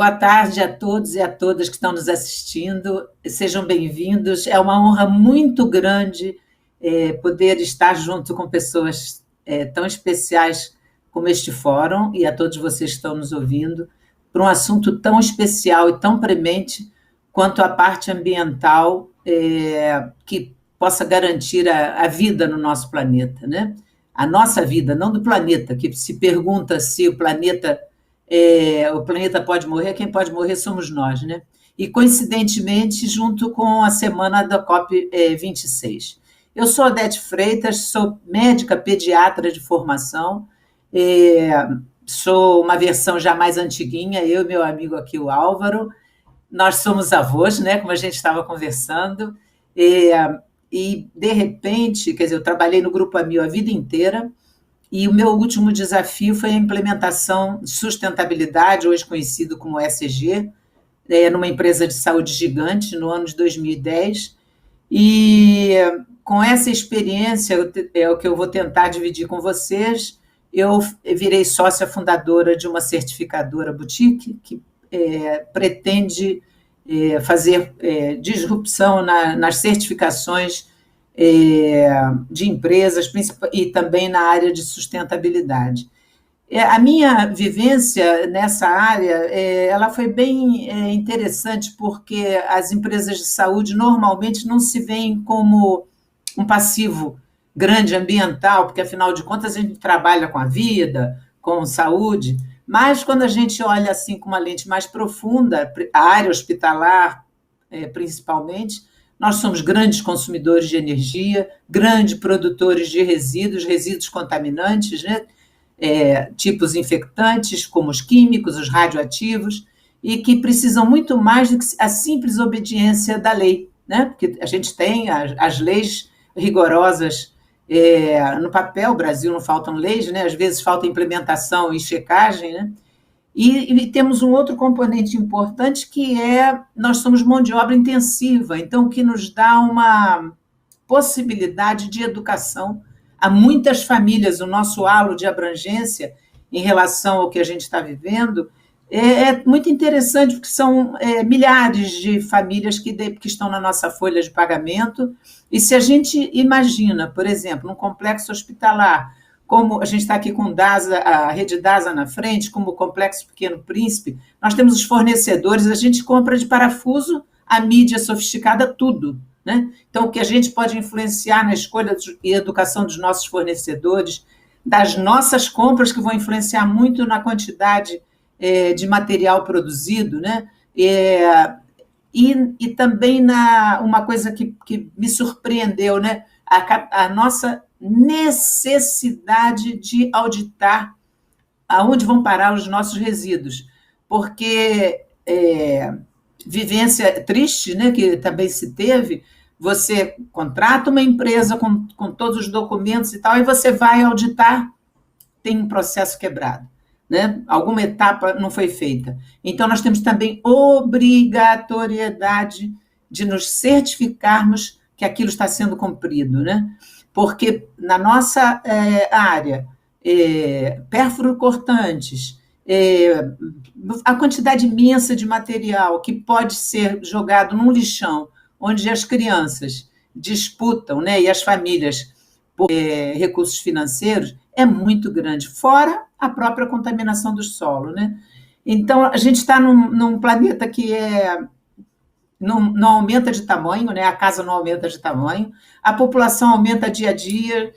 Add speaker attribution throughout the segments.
Speaker 1: Boa tarde a todos e a todas que estão nos assistindo. Sejam bem-vindos. É uma honra muito grande poder estar junto com pessoas tão especiais como este fórum e a todos vocês que estão nos ouvindo, para um assunto tão especial e tão premente quanto a parte ambiental que possa garantir a vida no nosso planeta, né? A nossa vida, não do planeta, que se pergunta se o planeta pode morrer, quem pode morrer somos nós, né? E, coincidentemente, junto com a semana da COP26. Eu sou Odete Freitas, sou médica pediatra de formação, sou uma versão já mais antiguinha, eu e meu amigo aqui, o Álvaro, nós somos avós, né, como a gente estava conversando, e, de repente, quer dizer, eu trabalhei no Grupo Amil a vida inteira, e o meu último desafio foi a implementação de sustentabilidade, hoje conhecido como ESG, numa empresa de saúde gigante, no ano de 2010. E com essa experiência, é o que eu vou tentar dividir com vocês, eu virei sócia fundadora de uma certificadora boutique, que pretende fazer disrupção nas certificações de empresas e também na área de sustentabilidade. A minha vivência nessa área ela foi bem interessante, porque as empresas de saúde normalmente não se veem como um passivo grande ambiental, porque, afinal de contas, a gente trabalha com a vida, com saúde, mas quando a gente olha assim com uma lente mais profunda, a área hospitalar, principalmente, nós somos grandes consumidores de energia, grandes produtores de resíduos contaminantes, né? Tipos infectantes, como os químicos, os radioativos, e que precisam muito mais do que a simples obediência da lei, né? Porque a gente tem as leis rigorosas no papel, o Brasil não faltam leis, né? Às vezes falta implementação e checagem, né? E temos um outro componente importante, que nós somos mão de obra intensiva, então, que nos dá uma possibilidade de educação a muitas famílias. O nosso halo de abrangência em relação ao que a gente está vivendo é muito interessante, porque são milhares de famílias que estão na nossa folha de pagamento, e se a gente imagina, por exemplo, num complexo hospitalar, como a gente está aqui com a rede DASA na frente, como o Complexo Pequeno Príncipe, nós temos os fornecedores, a gente compra de parafuso a mídia sofisticada, tudo, né? Então, o que a gente pode influenciar na escolha e educação dos nossos fornecedores, das nossas compras, que vão influenciar muito na quantidade de material produzido, né? E também uma coisa que me surpreendeu, né? A nossa necessidade de auditar aonde vão parar os nossos resíduos, porque vivência triste, né, que também se teve, você contrata uma empresa com todos os documentos e tal, e você vai auditar, tem um processo quebrado, né? Alguma etapa não foi feita. Então, nós temos também obrigatoriedade de nos certificarmos que aquilo está sendo cumprido, né? Porque na nossa área, perfuro-cortantes, a quantidade imensa de material que pode ser jogado num lixão, onde as crianças disputam, né, e as famílias por recursos financeiros, é muito grande, fora a própria contaminação do solo, né? Então, a gente está num planeta que não aumenta de tamanho, né? A casa não aumenta de tamanho, a população aumenta dia a dia,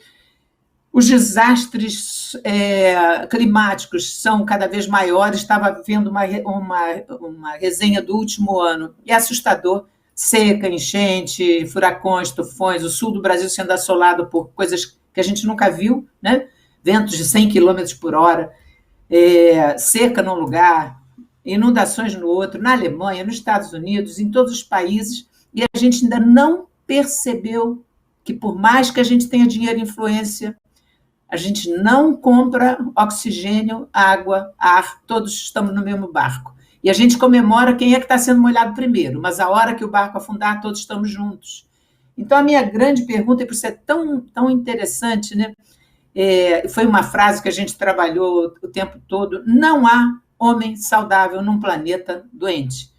Speaker 1: os desastres climáticos são cada vez maiores. Estava vendo uma resenha do último ano, é assustador: seca, enchente, furacões, tufões, o sul do Brasil sendo assolado por coisas que a gente nunca viu, né? Ventos de 100 quilômetros por hora, seca num lugar, inundações no outro, na Alemanha, nos Estados Unidos, em todos os países, e a gente ainda não percebeu que, por mais que a gente tenha dinheiro e influência, a gente não compra oxigênio, água, ar, todos estamos no mesmo barco. E a gente comemora quem é que está sendo molhado primeiro, mas a hora que o barco afundar, todos estamos juntos. Então, a minha grande pergunta, e por isso é tão interessante, né? Foi uma frase que a gente trabalhou o tempo todo: não há homem saudável num planeta doente.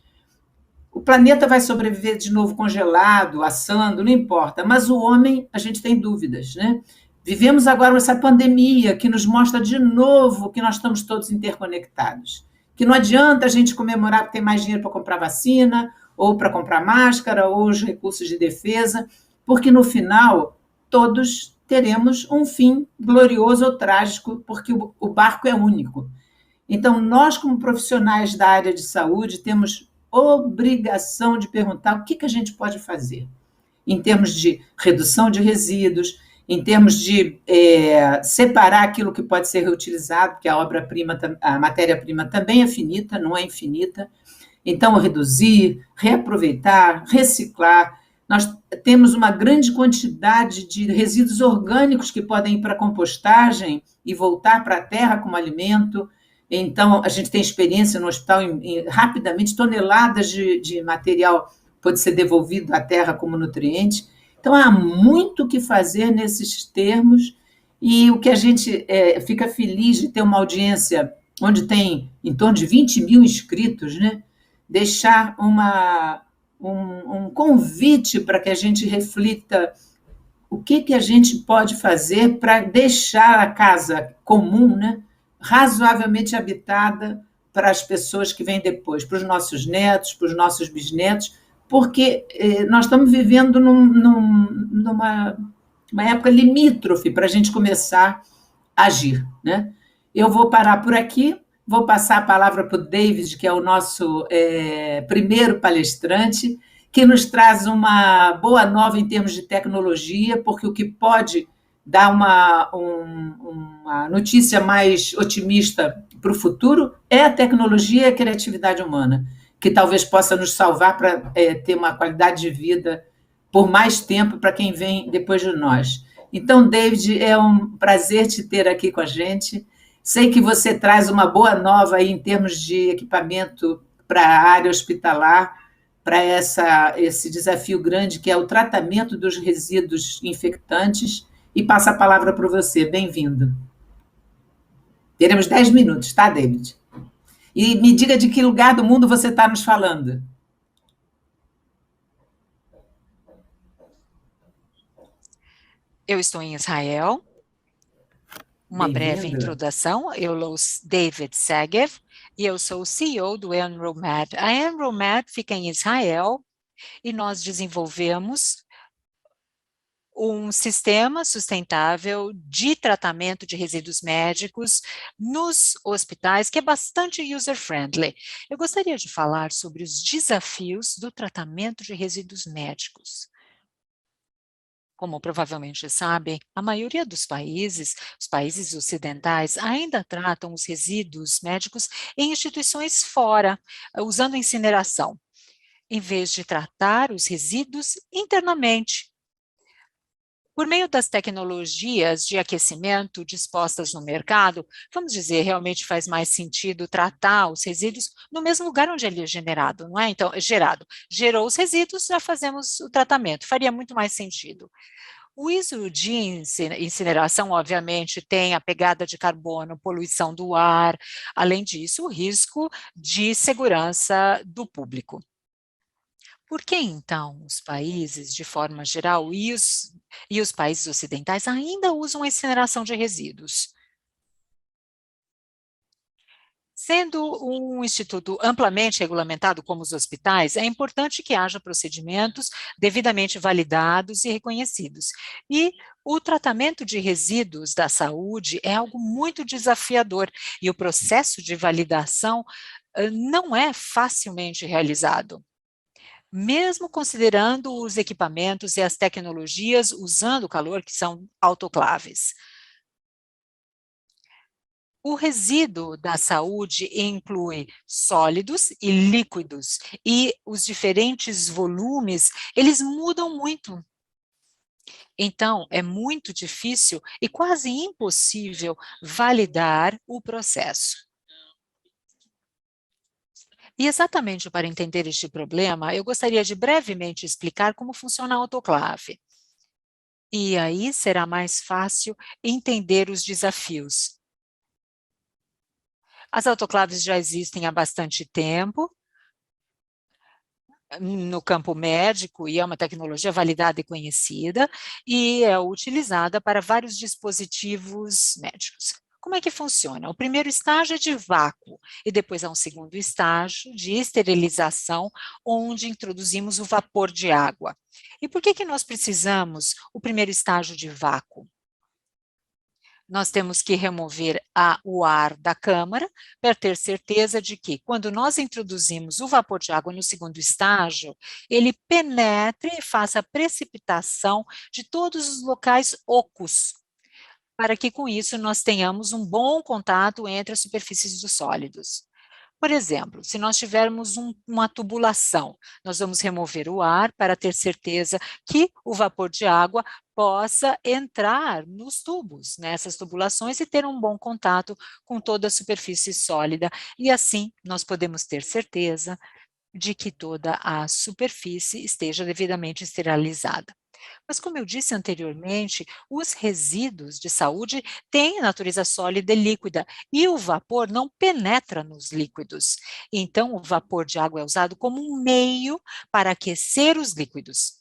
Speaker 1: O planeta vai sobreviver de novo congelado, assando, não importa, mas o homem, a gente tem dúvidas, né? Vivemos agora essa pandemia que nos mostra de novo que nós estamos todos interconectados. Que não adianta a gente comemorar que tem mais dinheiro para comprar vacina, ou para comprar máscara, ou os recursos de defesa, porque no final todos teremos um fim glorioso ou trágico, porque o barco é único. Então, nós, como profissionais da área de saúde, temos obrigação de perguntar o que a gente pode fazer em termos de redução de resíduos, em termos de separar aquilo que pode ser reutilizado, porque a obra-prima, a matéria-prima também é finita, não é infinita. Então, reduzir, reaproveitar, reciclar. Nós temos uma grande quantidade de resíduos orgânicos que podem ir para a compostagem e voltar para a terra como alimento. Então, a gente tem experiência no hospital rapidamente, toneladas de material pode ser devolvido à terra como nutriente. Então, há muito o que fazer nesses termos, e o que a gente fica feliz de ter uma audiência onde tem em torno de 20 mil inscritos, né? Deixar um convite para que a gente reflita o que a gente pode fazer para deixar a casa comum, né, razoavelmente habitada para as pessoas que vêm depois, para os nossos netos, para os nossos bisnetos, porque nós estamos vivendo numa uma época limítrofe para a gente começar a agir, né? Eu vou parar por aqui, vou passar a palavra para o David, que é o nosso primeiro palestrante, que nos traz uma boa nova em termos de tecnologia, porque o que pode dar uma notícia mais otimista para o futuro é a tecnologia e a criatividade humana, que talvez possa nos salvar para ter uma qualidade de vida por mais tempo para quem vem depois de nós. Então, David, é um prazer te ter aqui com a gente. Sei que você traz uma boa nova aí em termos de equipamento para a área hospitalar, para esse desafio grande que é o tratamento dos resíduos infectantes, e passa a palavra para você. Bem-vindo. Teremos 10 minutos, tá, David? E me diga de que lugar do mundo você está nos falando.
Speaker 2: Eu estou em Israel. Uma breve introdução, eu sou David Segev e eu sou o CEO do Enromed. A Enromed fica em Israel e nós desenvolvemos um sistema sustentável de tratamento de resíduos médicos nos hospitais, que é bastante user-friendly. Eu gostaria de falar sobre os desafios do tratamento de resíduos médicos. Como provavelmente sabem, a maioria dos países, os países ocidentais, ainda tratam os resíduos médicos em instituições fora, usando incineração, em vez de tratar os resíduos internamente. Por meio das tecnologias de aquecimento dispostas no mercado, vamos dizer, realmente faz mais sentido tratar os resíduos no mesmo lugar onde ele é generado, não é? Então, é gerado. Gerou os resíduos, já fazemos o tratamento, faria muito mais sentido. O uso de incineração, obviamente, tem a pegada de carbono, poluição do ar, além disso, o risco de segurança do público. Por que, então, os países, de forma geral, e os países ocidentais ainda usam a incineração de resíduos? Sendo um instituto amplamente regulamentado como os hospitais, é importante que haja procedimentos devidamente validados e reconhecidos. E o tratamento de resíduos da saúde é algo muito desafiador e o processo de validação não é facilmente realizado. Mesmo considerando os equipamentos e as tecnologias usando calor, que são autoclaves. O resíduo da saúde inclui sólidos e líquidos, e os diferentes volumes, eles mudam muito. Então, é muito difícil e quase impossível validar o processo. E exatamente para entender este problema, eu gostaria de brevemente explicar como funciona a autoclave. E aí será mais fácil entender os desafios. As autoclaves já existem há bastante tempo no campo médico e é uma tecnologia validada e conhecida e é utilizada para vários dispositivos médicos. Como é que funciona? O primeiro estágio é de vácuo e depois há um segundo estágio de esterilização, onde introduzimos o vapor de água. E por que que nós precisamos o primeiro estágio de vácuo? Nós temos que remover o ar da câmara para ter certeza de que, quando nós introduzimos o vapor de água no segundo estágio, ele penetre e faça a precipitação de todos os locais ocos, para que com isso nós tenhamos um bom contato entre as superfícies dos sólidos. Por exemplo, se nós tivermos uma tubulação, nós vamos remover o ar para ter certeza que o vapor de água possa entrar nos tubos, nessas tubulações, e ter um bom contato com toda a superfície sólida, e assim nós podemos ter certeza de que toda a superfície esteja devidamente esterilizada. Mas, como eu disse anteriormente, os resíduos de saúde têm natureza sólida e líquida, e o vapor não penetra nos líquidos. Então, o vapor de água é usado como um meio para aquecer os líquidos.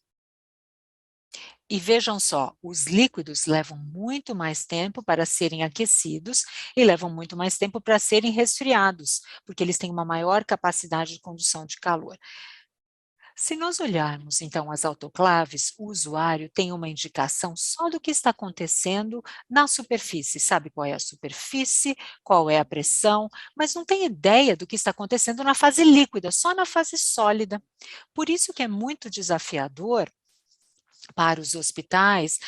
Speaker 2: E vejam só, os líquidos levam muito mais tempo para serem aquecidos e levam muito mais tempo para serem resfriados, porque eles têm uma maior capacidade de condução de calor. Se nós olharmos, então, as autoclaves, o usuário tem uma indicação só do que está acontecendo na superfície. Sabe qual é a superfície, qual é a pressão, mas não tem ideia do que está acontecendo na fase líquida, só na fase sólida. Por isso que é muito desafiador para os hospitais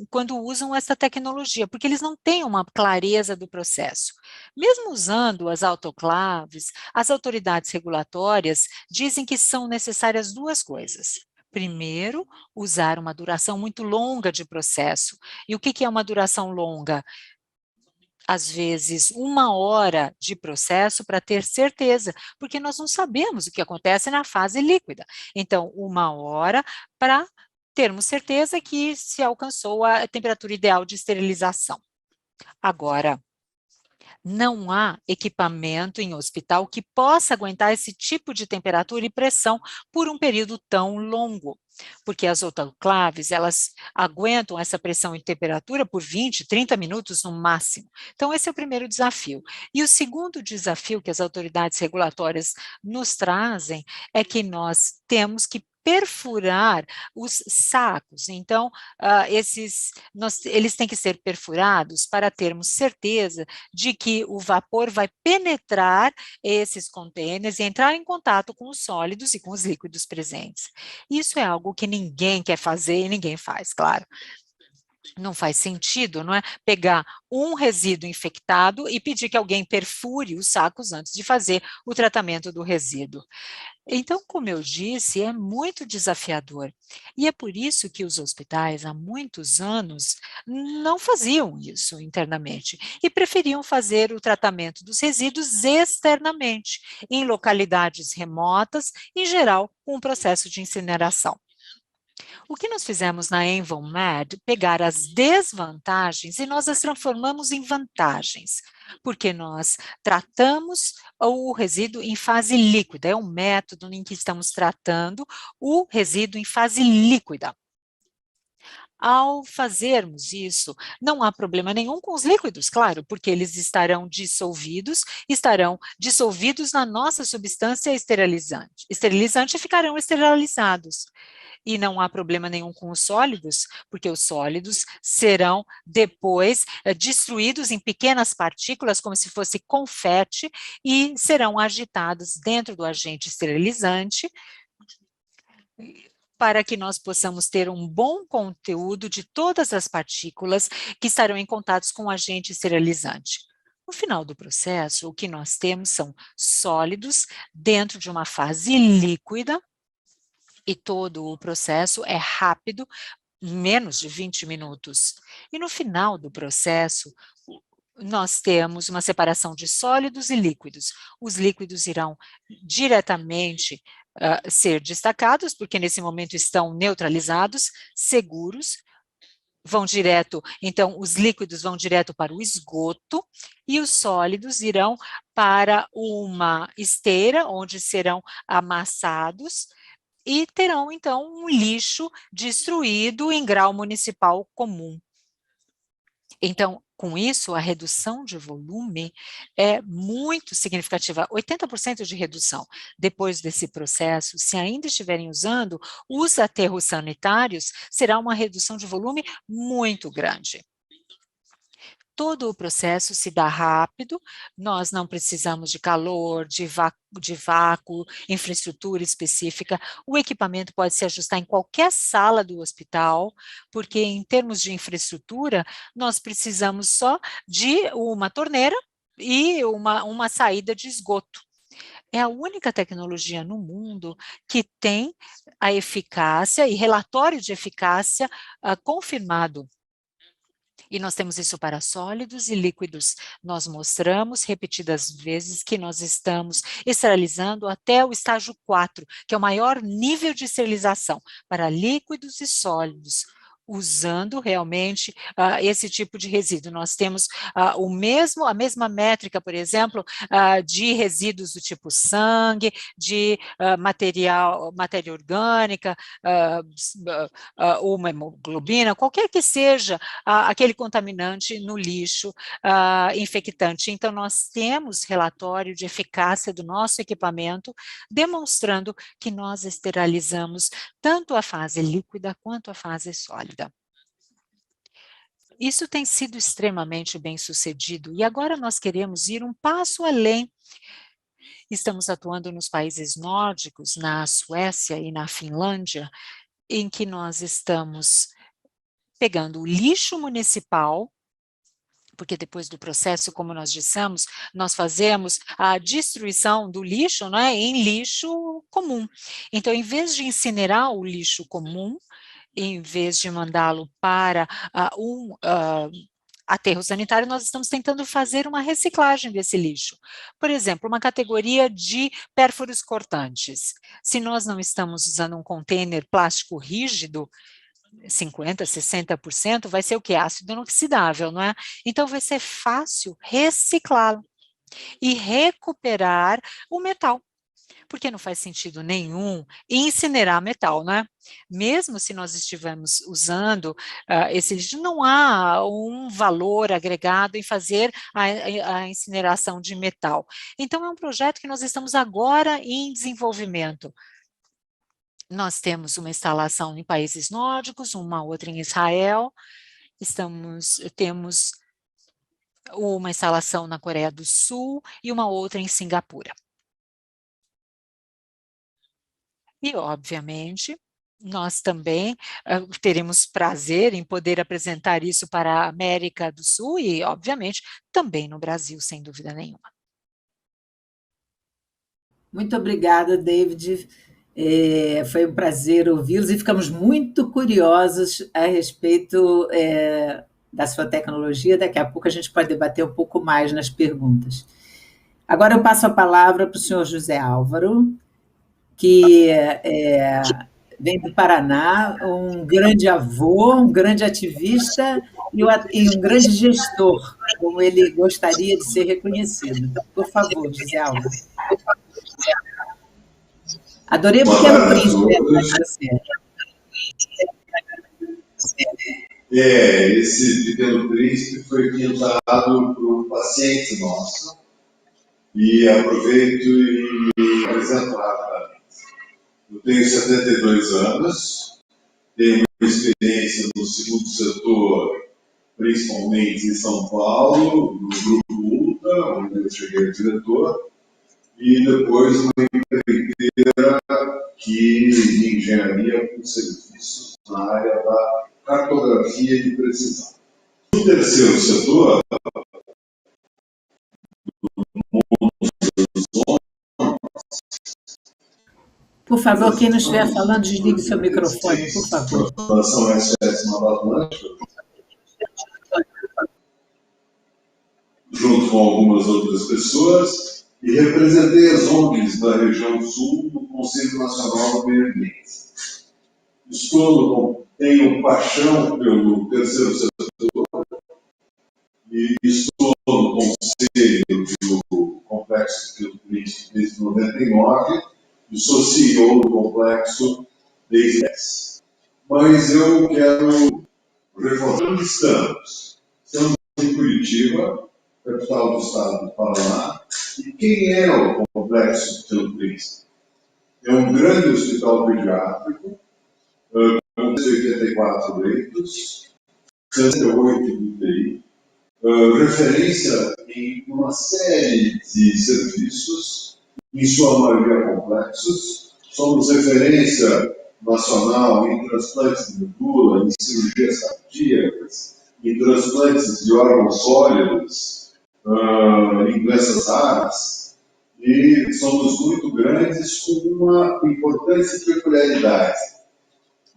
Speaker 2: quando usam essa tecnologia, porque eles não têm uma clareza do processo. Mesmo usando as autoclaves, as autoridades regulatórias dizem que são necessárias duas coisas. Primeiro, usar uma duração muito longa de processo. E o que que é uma duração longa? Às vezes, 1 hora de processo para ter certeza, porque nós não sabemos o que acontece na fase líquida. Então, 1 hora para termos certeza que se alcançou a temperatura ideal de esterilização. Agora, não há equipamento em hospital que possa aguentar esse tipo de temperatura e pressão por um período tão longo, porque as autoclaves, elas aguentam essa pressão e temperatura por 20, 30 minutos no máximo. Então, esse é o primeiro desafio. E o segundo desafio que as autoridades regulatórias nos trazem é que nós temos que perfurar os sacos. Então, eles têm que ser perfurados para termos certeza de que o vapor vai penetrar esses contêineres e entrar em contato com os sólidos e com os líquidos presentes. Isso é algo que ninguém quer fazer e ninguém faz, claro. Não faz sentido, não é? Pegar um resíduo infectado e pedir que alguém perfure os sacos antes de fazer o tratamento do resíduo. Então, como eu disse, é muito desafiador. E é por isso que os hospitais, há muitos anos, não faziam isso internamente e preferiam fazer o tratamento dos resíduos externamente, em localidades remotas, em geral, com o processo de incineração. O que nós fizemos na EnvoMed, pegar as desvantagens e nós as transformamos em vantagens, porque nós tratamos o resíduo em fase líquida, é um método em que estamos tratando o resíduo em fase líquida. Ao fazermos isso, não há problema nenhum com os líquidos, claro, porque eles estarão dissolvidos na nossa substância esterilizante e ficarão esterilizados. E não há problema nenhum com os sólidos, porque os sólidos serão depois destruídos em pequenas partículas, como se fosse confete, e serão agitados dentro do agente esterilizante, para que nós possamos ter um bom conteúdo de todas as partículas que estarão em contato com o agente esterilizante. No final do processo, o que nós temos são sólidos dentro de uma fase líquida, e todo o processo é rápido, menos de 20 minutos. E no final do processo, nós temos uma separação de sólidos e líquidos. Os líquidos irão diretamente ser destacados, porque nesse momento estão neutralizados, seguros, vão direto, então os líquidos vão direto para o esgoto e os sólidos irão para uma esteira, onde serão amassados e terão, então, um lixo destruído em grau municipal comum. Então, com isso, a redução de volume é muito significativa, 80% de redução. Depois desse processo, se ainda estiverem usando os aterros sanitários, será uma redução de volume muito grande. Todo o processo se dá rápido, nós não precisamos de calor, de vácuo, infraestrutura específica, o equipamento pode se ajustar em qualquer sala do hospital, porque em termos de infraestrutura, nós precisamos só de uma torneira e uma saída de esgoto. É a única tecnologia no mundo que tem a eficácia e relatório de eficácia confirmado. E nós temos isso para sólidos e líquidos. Nós mostramos repetidas vezes que nós estamos esterilizando até o estágio 4, que é o maior nível de esterilização para líquidos e sólidos, usando realmente esse tipo de resíduo. Nós temos a mesma métrica, por exemplo, de resíduos do tipo sangue, de matéria orgânica, uma hemoglobina, qualquer que seja aquele contaminante no lixo infectante. Então, nós temos relatório de eficácia do nosso equipamento, demonstrando que nós esterilizamos tanto a fase líquida quanto a fase sólida. Isso tem sido extremamente bem sucedido e agora nós queremos ir um passo além. Estamos atuando nos países nórdicos, na Suécia e na Finlândia, em que nós estamos pegando o lixo municipal, porque depois do processo, como nós dissemos, nós fazemos a destruição do lixo, né, em lixo comum. Então, em vez de incinerar o lixo comum, em vez de mandá-lo para aterro sanitário, nós estamos tentando fazer uma reciclagem desse lixo. Por exemplo, uma categoria de pérfuros cortantes. Se nós não estamos usando um container plástico rígido, 50%, 60%, vai ser o que? Ácido inoxidável, não é? Então, vai ser fácil reciclá-lo e recuperar o metal. Porque não faz sentido nenhum incinerar metal, né? Mesmo se nós estivermos usando esse lixo, não há um valor agregado em fazer a incineração de metal. Então, é um projeto que nós estamos agora em desenvolvimento. Nós temos uma instalação em países nórdicos, uma outra em Israel, temos uma instalação na Coreia do Sul e uma outra em Singapura. E, obviamente, nós também teremos prazer em poder apresentar isso para a América do Sul e, obviamente, também no Brasil, sem dúvida nenhuma.
Speaker 1: Muito obrigada, David. Foi um prazer ouvi-los e ficamos muito curiosos a respeito da sua tecnologia. Daqui a pouco a gente pode debater um pouco mais nas perguntas. Agora eu passo a palavra para o senhor José Álvaro, que vem do Paraná, um grande avô, um grande ativista e um grande gestor, como ele gostaria de ser reconhecido. Por favor, José Álvaro. Adorei o Pequeno Príncipe.
Speaker 3: Esse Pequeno Príncipe foi pintado por um paciente nosso e aproveito e apresentar. Eu tenho 72 anos, tenho uma experiência no segundo setor, principalmente em São Paulo, no Grupo Ultra, onde eu cheguei a diretor, e depois uma empreiteira de engenharia com serviços na área da cartografia de precisão. No terceiro setor,
Speaker 1: Por favor, quem não estiver falando, desligue seu microfone, por favor.
Speaker 3: Fundação SOS Mata Atlântica, junto com algumas outras pessoas, e representei as ONGs da região sul no Conselho Nacional do Meio Ambiente. Estou tenho paixão pelo terceiro setor e estou no conselho do Complexo Filho Príncipe desde 99 e sou CEO do Complexo desde 10. Mas eu quero reforçar onde estamos. Estamos em Curitiba, capital do estado do Paraná. E quem é o Complexo Filho Príncipe? É um grande hospital pediátrico, com 84 leitos, 68 de UTI, referência em uma série de serviços, em sua maioria complexos. Somos referência nacional em transplantes de medula, em cirurgias cardíacas, em transplantes de órgãos sólidos, em doenças raras, e somos muito grandes com uma importante peculiaridade.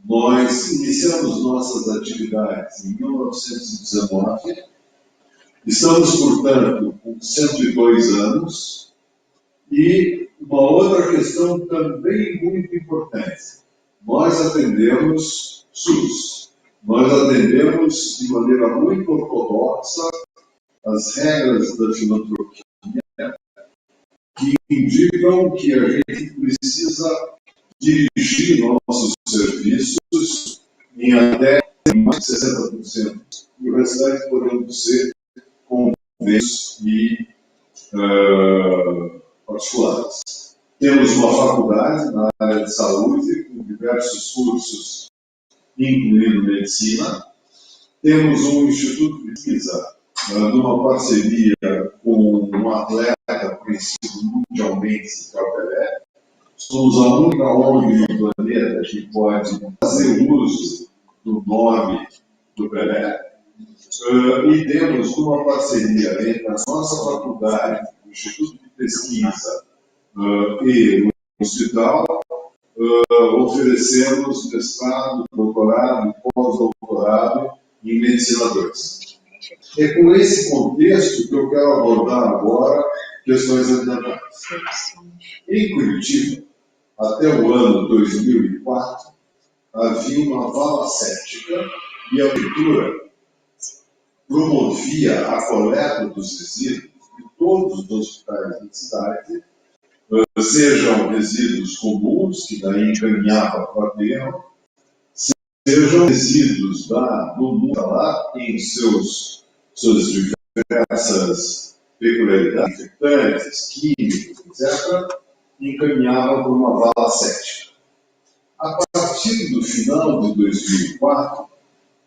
Speaker 3: Nós iniciamos nossas atividades em 1919, estamos, portanto, com 102 anos, e uma outra questão também muito importante. Nós atendemos SUS, nós atendemos de maneira muito ortodoxa as regras da filantropia, que indicam que a gente precisa dirigir nossos serviços em até mais de 60%, e o restante podendo ser convênios e particulares. Temos uma faculdade na área de saúde, com diversos cursos, incluindo medicina. Temos um instituto de pesquisa, numa parceria com um atleta conhecido mundialmente, que é o Pelé. Somos a única ONG no planeta que pode fazer uso do nome do Pelé. E temos uma parceria entre a nossa faculdade, o Instituto de Pesquisa e o hospital, oferecemos mestrado, doutorado e pós-doutorado em Medicina 2. É com esse contexto que eu quero abordar agora questões ambientais. Em Curitiba, até o ano 2004, havia uma vala séptica e a prefeitura promovia a coleta dos resíduos de todos os hospitais da cidade, sejam resíduos comuns, que daí encaminhava para o aterro, sejam resíduos do mundo lá, em suas diversas peculiaridades, infectantes, químicos, etc., encaminhava para uma vala séptica. A partir do final de 2004,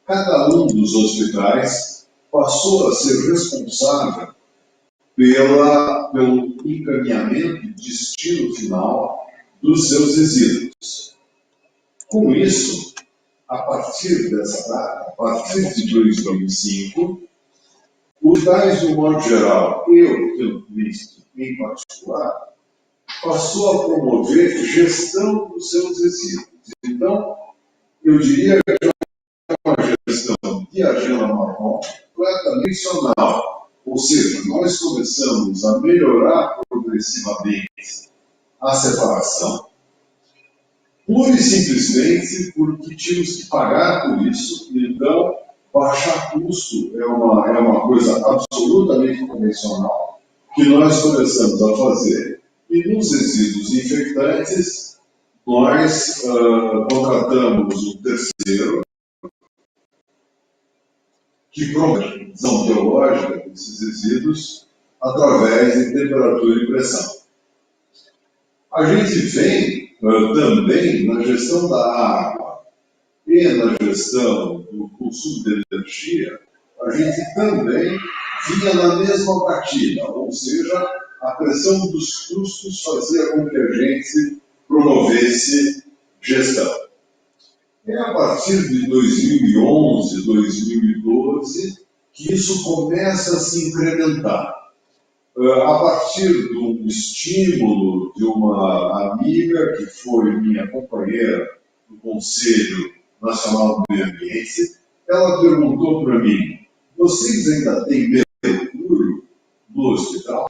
Speaker 3: cada um dos hospitais passou a ser responsável pelo encaminhamento e destino final dos seus resíduos. Com isso, a partir dessa data, a partir de 2005, os hospitais, de um modo geral, e o Filho Príncipe em particular, passou a promover gestão dos seus resíduos. Então, eu diria que é uma gestão de agenda marrom completamente funcional. Ou seja, nós começamos a melhorar progressivamente a separação, pura e simplesmente porque tínhamos que pagar por isso, então baixar custo é uma coisa absolutamente convencional que nós começamos a fazer. E nos resíduos infectantes, nós contratamos um terceiro que promove a visão biológica desses resíduos através de temperatura e pressão. A gente vem também na gestão da água e na gestão do consumo de energia, a gente também vinha na mesma batida, ou seja, a pressão dos custos fazia com que a gente promovesse gestão. É a partir de 2011, 2012, que isso começa a se incrementar. A partir de um estímulo de uma amiga que foi minha companheira no Conselho Nacional do Meio Ambiente, ela perguntou para mim: vocês ainda têm mercúrio no hospital?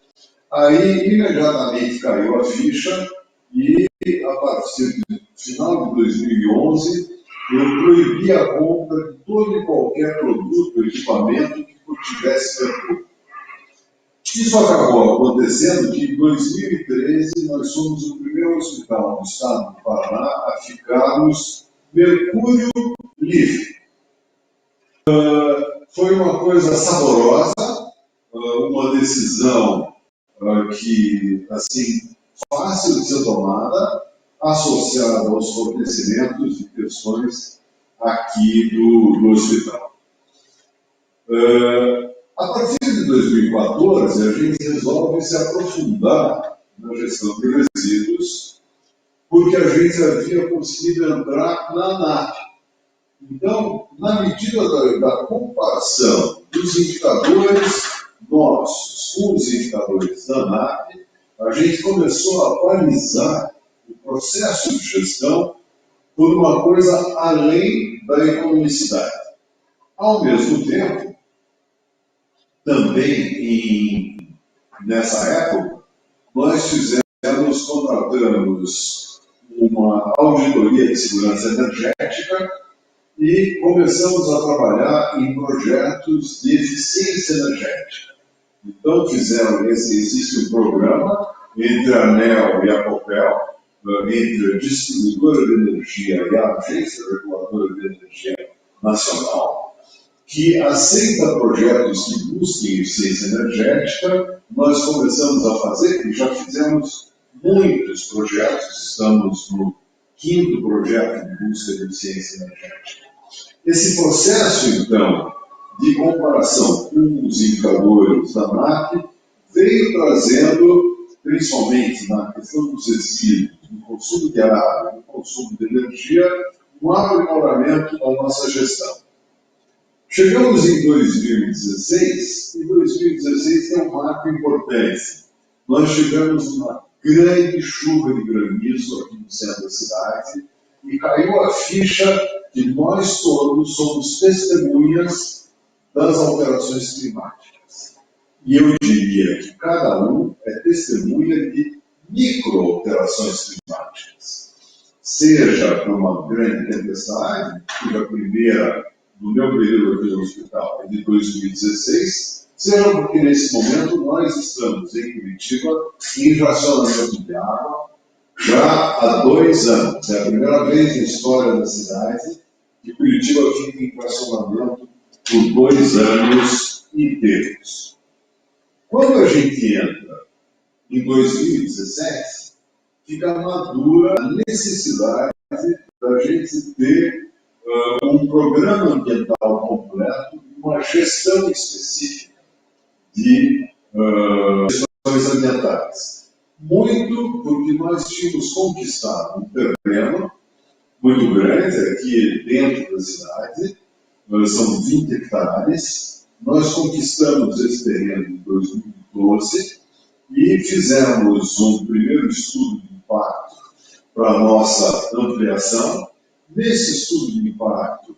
Speaker 3: Aí imediatamente caiu a ficha e, a partir do final de 2011, eu proibi a compra de todo e qualquer produto ou equipamento que contivesse mercúrio. Isso acabou acontecendo que, em 2013, nós somos o primeiro hospital do estado do Paraná a ficarmos mercúrio livre. Foi uma coisa saborosa, uma decisão que, assim, fácil de ser tomada, associada aos fornecimentos e questões aqui do hospital. A partir de 2014, a gente resolve se aprofundar na gestão de resíduos, porque a gente havia conseguido entrar na ANAP. Então, na medida da comparação dos indicadores nossos com os indicadores da ANAP, a gente começou a balizar o processo de gestão por uma coisa além da economicidade. Ao mesmo tempo, também nessa época, nós contratamos uma auditoria de segurança energética e começamos a trabalhar em projetos de eficiência energética. Então, existe um programa entre a ANEEL e a COPEL, entre a distribuidora de energia e a Agência Reguladora de Energia Nacional, que aceita projetos que busquem eficiência energética. Nós começamos a fazer, e já fizemos muitos projetos, estamos no 5º projeto de busca de eficiência energética. Esse processo, então, de comparação com os indicadores da ANAP, veio trazendo, principalmente na questão dos resíduos, no consumo de água, no consumo de energia, um aprimoramento da nossa gestão. Chegamos em 2016, e 2016 é um marco importante. Nós tivemos uma grande chuva de granizo aqui no centro da cidade, e caiu a ficha que nós todos somos testemunhas das alterações climáticas. E eu diria que cada um é testemunha de micro-alterações climáticas. Seja por uma grande tempestade, cuja primeira, no meu período aqui no hospital, é de 2016, seja porque nesse momento nós estamos em Curitiba em racionamento de água já há 2 anos. É a primeira vez na história da cidade que Curitiba fica em racionamento por 2 anos inteiros. Quando a gente entra em 2017, fica madura a necessidade da gente ter um programa ambiental completo e uma gestão específica de questões ambientais. Muito porque nós tínhamos conquistado um terreno muito grande aqui dentro da cidade, são 20 hectares. Nós conquistamos esse terreno em 2012 e fizemos um primeiro estudo de impacto para a nossa ampliação. Nesse estudo de impacto,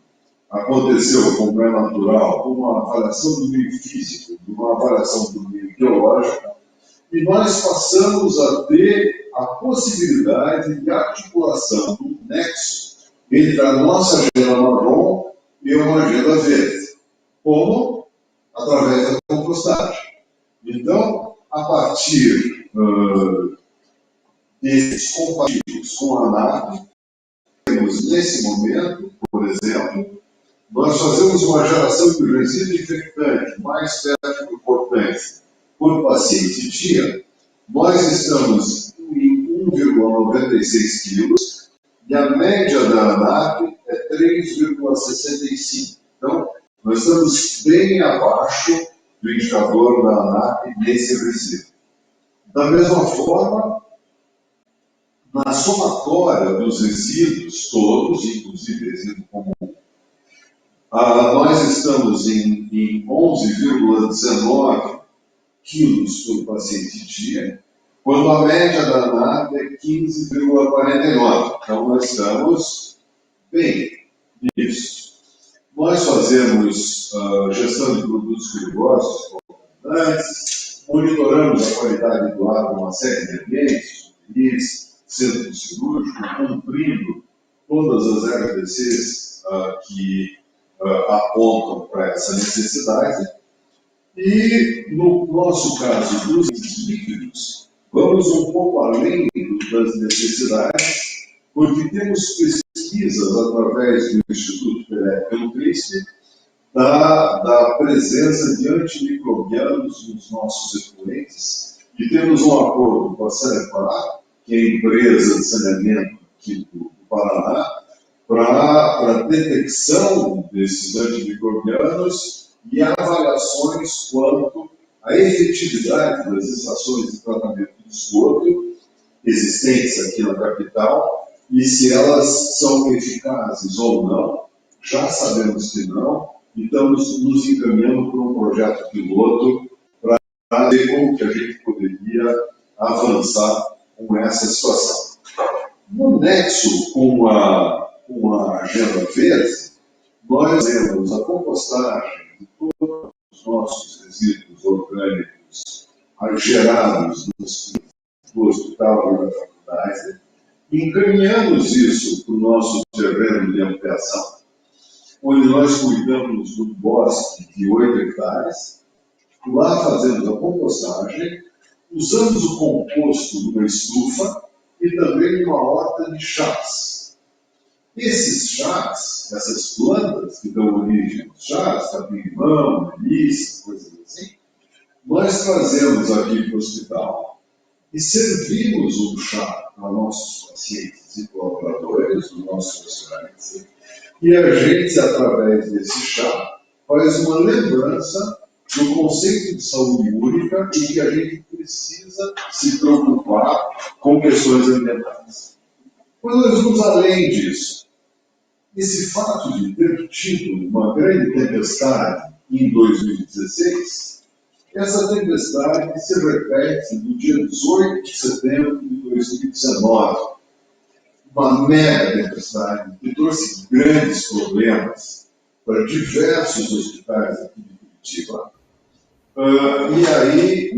Speaker 3: aconteceu, como é natural, uma avaliação do meio físico, uma avaliação do meio biológico, e nós passamos a ter a possibilidade de articulação do nexo entre a nossa agenda marrom e uma agenda verde. Como? Através da compostagem. Então, a partir desses compatíveis com a ANAP, temos nesse momento, por exemplo, nós fazemos uma geração de resíduo infectante mais perto do importante por paciente dia. Nós estamos em 1,96 quilos e a média da ANAP é 3,65. Então, nós estamos bem abaixo do indicador da ANAP nesse resíduo. Da mesma forma, na somatória dos resíduos todos, inclusive resíduo comum, nós estamos em 11,19 quilos por paciente dia, quando a média da ANAP é 15,49. Então, nós estamos bem nisso. Nós fazemos gestão de produtos perigosos, contaminantes, monitoramos a qualidade do ar numa série de ambientes, centro cirúrgico, cumprindo todas as RDCs que apontam para essa necessidade. E, no nosso caso dos líquidos, vamos um pouco além das necessidades, porque temos pesquisas através do Instituto pelo CRISP da presença de antimicrobianos nos nossos efluentes, e temos um acordo com a Sanepar, que é a empresa de saneamento aqui do Paraná, para detecção desses antimicrobianos e avaliações quanto à efetividade das estações de tratamento de esgoto existentes aqui na capital e se elas são eficazes ou não. Já sabemos que não, e estamos nos encaminhando para um projeto piloto para ver como que a gente poderia avançar com essa situação. No nexo com a Agenda Verde, nós temos a compostagem de todos os nossos resíduos orgânicos gerados no hospital e na faculdade, encaminhamos isso para o nosso terreno de ampliação, onde nós cuidamos do bosque de 8 hectares, lá fazemos a compostagem, usamos o composto numa estufa e também numa horta de chás. Esses chás, essas plantas que dão origem aos chás, capim-limão, melissa, coisas assim, nós trazemos aqui para o hospital e servimos um chá para nossos pacientes e colaboradores, os nossos restaurantes, e a gente, através desse chá, faz uma lembrança do conceito de saúde única e que a gente precisa se preocupar com questões ambientais. Mas nós vamos além disso. Esse fato de ter tido uma grande tempestade em 2016, essa tempestade se repete no dia 18 de setembro de 2019. Uma mega tempestade que trouxe grandes problemas para diversos hospitais aqui de Curitiba. E aí,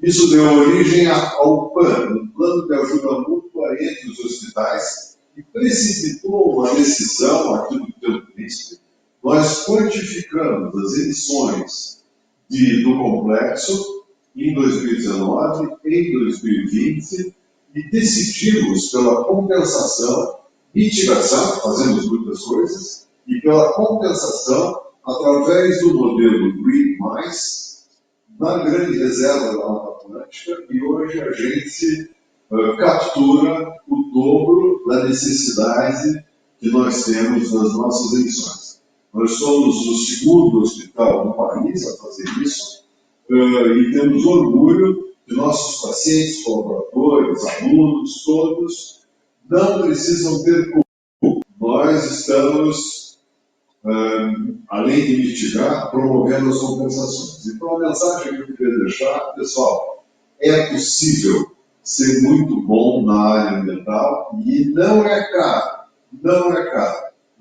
Speaker 3: isso deu origem ao PAN, um plano de ajuda mútua entre os hospitais, e precipitou uma decisão aqui do Pelo Príncipe. Nós quantificamos as emissões do complexo em 2019, em 2020, e decidimos pela compensação, mitigação, fazemos muitas coisas, e pela compensação através do modelo Green+, na grande reserva da Mata Atlântica, e hoje a gente captura o dobro da necessidade que nós temos nas nossas emissões. Nós somos o segundo hospital do país a fazer isso, e temos orgulho de nossos pacientes, colaboradores, alunos, todos não precisam ter culpa. Nós estamos, além de mitigar, promovendo as compensações. Então, a mensagem que eu queria deixar, pessoal, é possível ser muito bom na área ambiental e não é caro,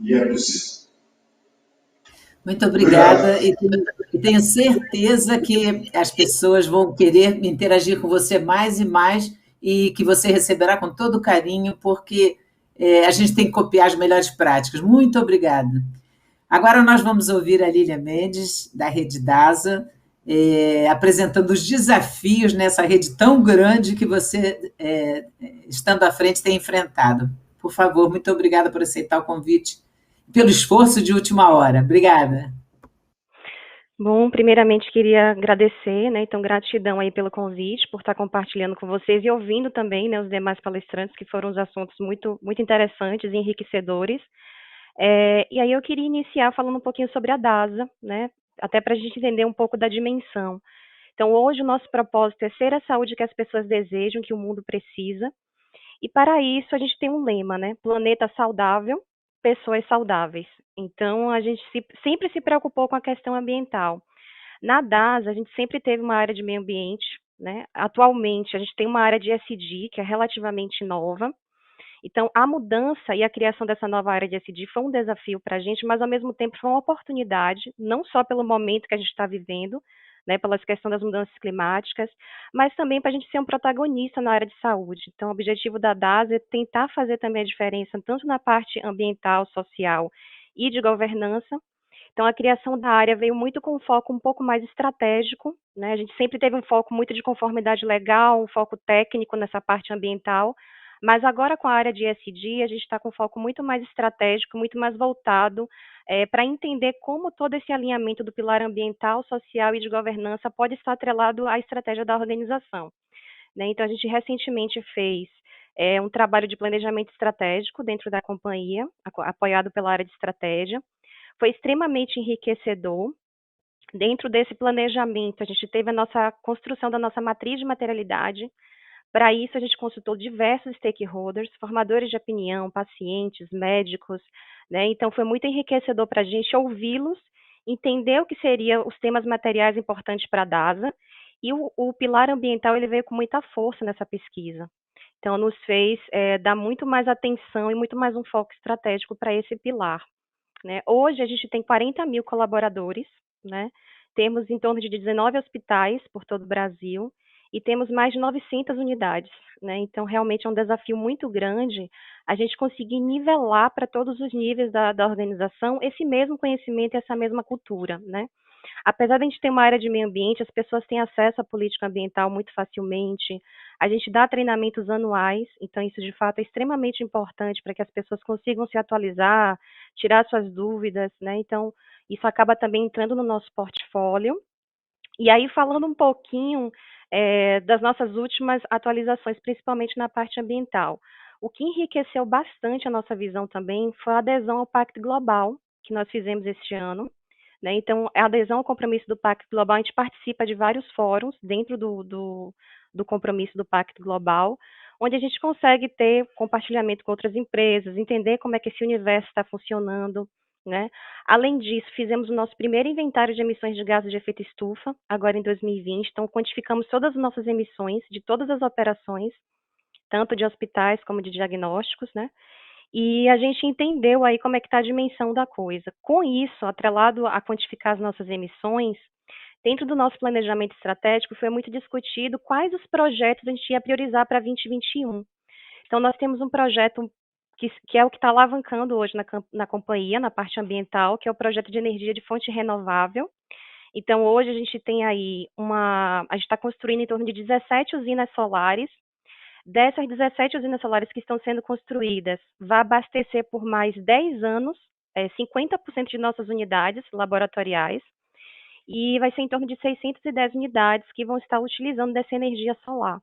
Speaker 3: e é possível.
Speaker 1: Muito obrigada, e tenho certeza que as pessoas vão querer interagir com você mais e mais, e que você receberá com todo carinho, porque a gente tem que copiar as melhores práticas. Muito obrigada. Agora nós vamos ouvir a Lília Mendes, da Rede DASA, apresentando os desafios nessa rede tão grande que você, estando à frente, tem enfrentado. Por favor, muito obrigada por aceitar o convite, pelo esforço de última hora. Obrigada.
Speaker 4: Bom, primeiramente queria agradecer, né, então gratidão aí pelo convite, por estar compartilhando com vocês e ouvindo também, né, os demais palestrantes, que foram os assuntos muito, muito interessantes e enriquecedores. E aí eu queria iniciar falando um pouquinho sobre a DASA, né, até para a gente entender um pouco da dimensão. Então, hoje o nosso propósito é ser a saúde que as pessoas desejam, que o mundo precisa, e para isso a gente tem um lema, né, planeta saudável, pessoas saudáveis. Então, a gente sempre se preocupou com a questão ambiental. Na DASA, a gente sempre teve uma área de meio ambiente, né? Atualmente, a gente tem uma área de SD, que é relativamente nova. Então, a mudança e a criação dessa nova área de SD foi um desafio para a gente, mas, ao mesmo tempo, foi uma oportunidade, não só pelo momento que a gente está vivendo, né, pela questão das mudanças climáticas, mas também para a gente ser um protagonista na área de saúde. Então, o objetivo da DASA é tentar fazer também a diferença, tanto na parte ambiental, social e de governança. Então, a criação da área veio muito com um foco um pouco mais estratégico, né? A gente sempre teve um foco muito de conformidade legal, um foco técnico nessa parte ambiental, mas agora com a área de ESG, a gente está com um foco muito mais estratégico, muito mais voltado para entender como todo esse alinhamento do pilar ambiental, social e de governança pode estar atrelado à estratégia da organização, né? Então, a gente recentemente fez um trabalho de planejamento estratégico dentro da companhia, apoiado pela área de estratégia. Foi extremamente enriquecedor. Dentro desse planejamento, a gente teve a nossa construção da nossa matriz de materialidade. Para isso, a gente consultou diversos stakeholders, formadores de opinião, pacientes, médicos, né? Então, foi muito enriquecedor para a gente ouvi-los, entender o que seriam os temas materiais importantes para a DASA, e o pilar ambiental ele veio com muita força nessa pesquisa. Então, nos fez dar muito mais atenção e muito mais um foco estratégico para esse pilar, né? Hoje, a gente tem 40 mil colaboradores, né? Temos em torno de 19 hospitais por todo o Brasil e temos mais de 900 unidades, né? Então, realmente é um desafio muito grande a gente conseguir nivelar para todos os níveis da organização esse mesmo conhecimento e essa mesma cultura, né? Apesar de a gente ter uma área de meio ambiente, as pessoas têm acesso à política ambiental muito facilmente. A gente dá treinamentos anuais, então isso de fato é extremamente importante para que as pessoas consigam se atualizar, tirar suas dúvidas, né? Então, isso acaba também entrando no nosso portfólio. E aí, falando um pouquinho das nossas últimas atualizações, principalmente na parte ambiental. O que enriqueceu bastante a nossa visão também foi a adesão ao Pacto Global, que nós fizemos este ano, né? Então, a adesão ao compromisso do Pacto Global, a gente participa de vários fóruns dentro do compromisso do Pacto Global, onde a gente consegue ter compartilhamento com outras empresas, entender como é que esse universo está funcionando, né? Além disso, fizemos o nosso primeiro inventário de emissões de gases de efeito estufa, agora em 2020, então quantificamos todas as nossas emissões de todas as operações, tanto de hospitais como de diagnósticos, né? E a gente entendeu aí como é que está a dimensão da coisa. Com isso, atrelado a quantificar as nossas emissões, dentro do nosso planejamento estratégico foi muito discutido quais os projetos a gente ia priorizar para 2021. Então, nós temos um projeto que é o que está alavancando hoje na companhia, na parte ambiental, que é o projeto de energia de fonte renovável. Então, hoje a gente tem aí a gente está construindo em torno de 17 usinas solares. Dessas 17 usinas solares que estão sendo construídas, vai abastecer por mais 10 anos 50% de nossas unidades laboratoriais, e vai ser em torno de 610 unidades que vão estar utilizando dessa energia solar.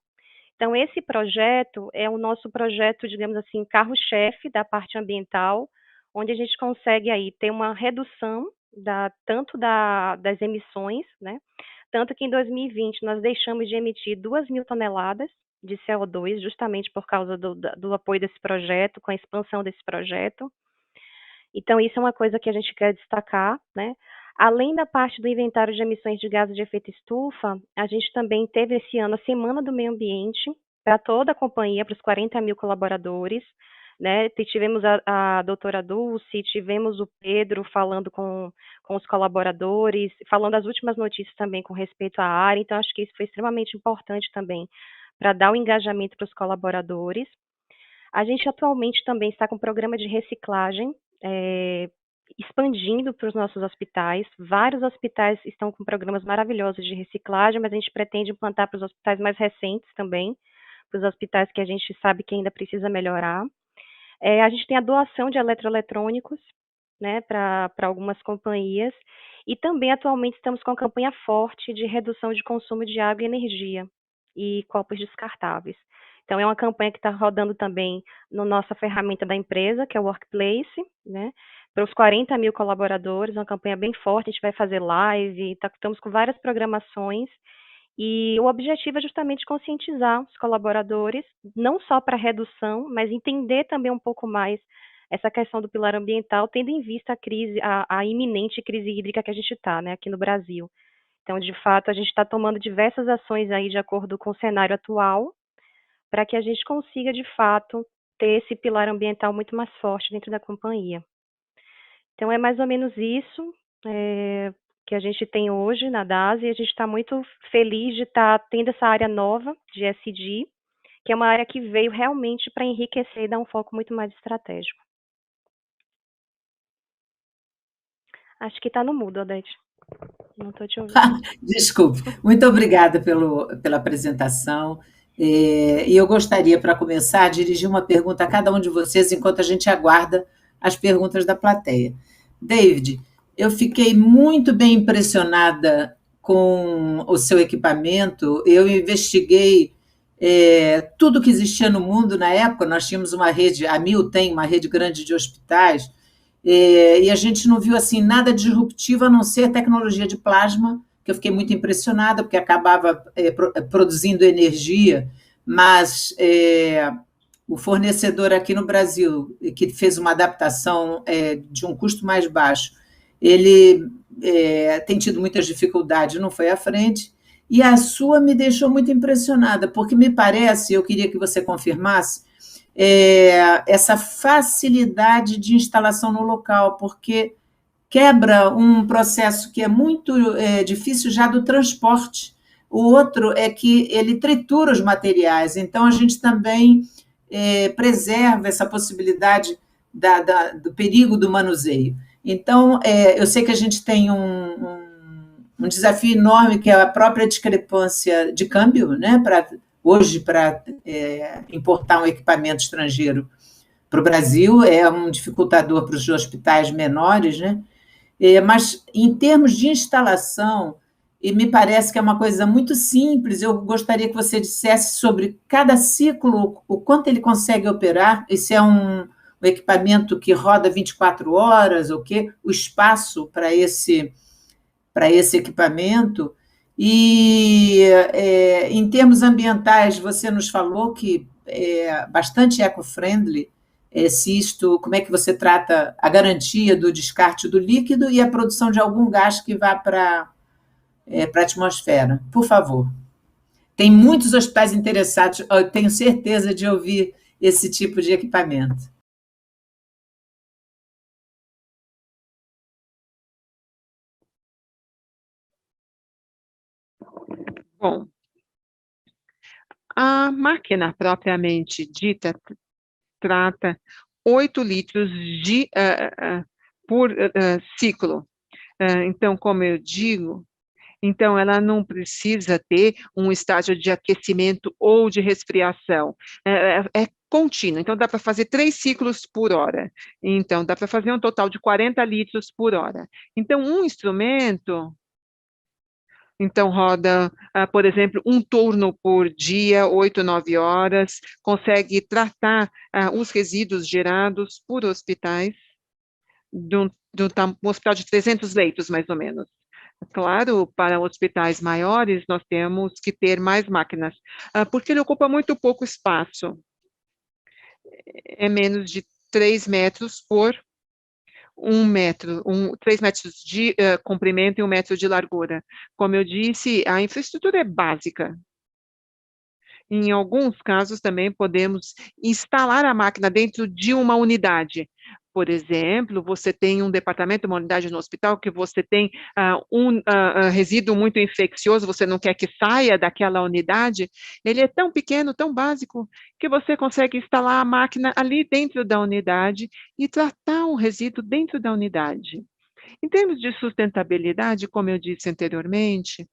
Speaker 4: Então, esse projeto é o nosso projeto, digamos assim, carro-chefe da parte ambiental, onde a gente consegue aí ter uma redução tanto das emissões, né? Tanto que em 2020 nós deixamos de emitir 2.000 toneladas de CO2, justamente por causa do apoio desse projeto, com a expansão desse projeto. Então, isso é uma coisa que a gente quer destacar, né? Além da parte do inventário de emissões de gases de efeito estufa, a gente também teve esse ano a Semana do Meio Ambiente para toda a companhia, para os 40 mil colaboradores, né? Tivemos a doutora Dulce, tivemos o Pedro falando com os colaboradores, falando as últimas notícias também com respeito à área, então acho que isso foi extremamente importante também para dar o engajamento para os colaboradores. A gente atualmente também está com um programa de reciclagem, expandindo para os nossos hospitais. Vários hospitais estão com programas maravilhosos de reciclagem, mas a gente pretende implantar para os hospitais mais recentes também, para os hospitais que a gente sabe que ainda precisa melhorar. A gente tem a doação de eletroeletrônicos, né, para algumas companhias, e também atualmente estamos com uma campanha forte de redução de consumo de água e energia, e copos descartáveis. Então, é uma campanha que está rodando também na nossa ferramenta da empresa, que é o Workplace, né, para os 40 mil colaboradores, uma campanha bem forte, a gente vai fazer live, estamos com várias programações, e o objetivo é justamente conscientizar os colaboradores, não só para redução, mas entender também um pouco mais essa questão do pilar ambiental, tendo em vista a iminente crise hídrica que a gente está, né, aqui no Brasil. Então, de fato, a gente está tomando diversas ações aí de acordo com o cenário atual, para que a gente consiga, de fato, ter esse pilar ambiental muito mais forte dentro da companhia. Então, é mais ou menos isso. que a gente tem hoje na DASI, e a gente está muito feliz de estar tendo essa área nova de SD, que é uma área que veio realmente para enriquecer e dar um foco muito mais estratégico. Acho que está no mudo, Odete. Não estou te ouvindo.
Speaker 1: Desculpe. Muito obrigada pela apresentação. E eu gostaria, para começar, dirigir uma pergunta a cada um de vocês, enquanto a gente aguarda as perguntas da plateia. David, eu fiquei muito bem impressionada com o seu equipamento. Eu investiguei tudo que existia no mundo na época. Nós tínhamos uma rede, a Mil tem uma rede grande de hospitais, e a gente não viu assim nada disruptivo, a não ser a tecnologia de plasma, que eu fiquei muito impressionada, porque acabava produzindo energia, mas o fornecedor aqui no Brasil, que fez uma adaptação de um custo mais baixo, ele tem tido muitas dificuldades, não foi à frente, e a sua me deixou muito impressionada, porque me parece, eu queria que você confirmasse, essa facilidade de instalação no local, porque quebra um processo que é muito difícil já do transporte. O outro é que ele tritura os materiais, então a gente também preserva essa possibilidade do perigo do manuseio. Então, eu sei que a gente tem um desafio enorme, que é a própria discrepância de câmbio, né, hoje, para importar um equipamento estrangeiro para o Brasil, é um dificultador para os hospitais menores, né? Mas, em termos de instalação, e me parece que é uma coisa muito simples, eu gostaria que você dissesse sobre cada ciclo, o quanto ele consegue operar, e se é um equipamento que roda 24 horas, ou o espaço para esse equipamento. E, em termos ambientais, você nos falou que é bastante eco-friendly, como é que você trata a garantia do descarte do líquido e a produção de algum gás que vá para a atmosfera. Por favor. Tem muitos hospitais interessados, eu tenho certeza de ouvir esse tipo de equipamento.
Speaker 5: Bom, a máquina propriamente dita trata 8 litros por ciclo. Então, como eu digo, então ela não precisa ter um estágio de aquecimento ou de resfriação. É contínuo, então dá para fazer 3 ciclos por hora. Então, dá para fazer um total de 40 litros por hora. Então, um instrumento... Então, roda, por exemplo, um turno por dia, 8, 9 horas, consegue tratar os resíduos gerados por hospitais, de um hospital de 300 leitos, mais ou menos. Claro, para hospitais maiores, nós temos que ter mais máquinas, porque ele ocupa muito pouco espaço. É menos de 3 metros por 1 metro, 3 metros de comprimento e 1 metro de largura. Como eu disse, a infraestrutura é básica. Em alguns casos, também podemos instalar a máquina dentro de uma unidade. Por exemplo, você tem um departamento, uma unidade no hospital, que você tem resíduo muito infeccioso, você não quer que saia daquela unidade, ele é tão pequeno, tão básico, que você consegue instalar a máquina ali dentro da unidade e tratar o resíduo dentro da unidade. Em termos de sustentabilidade, como eu disse anteriormente,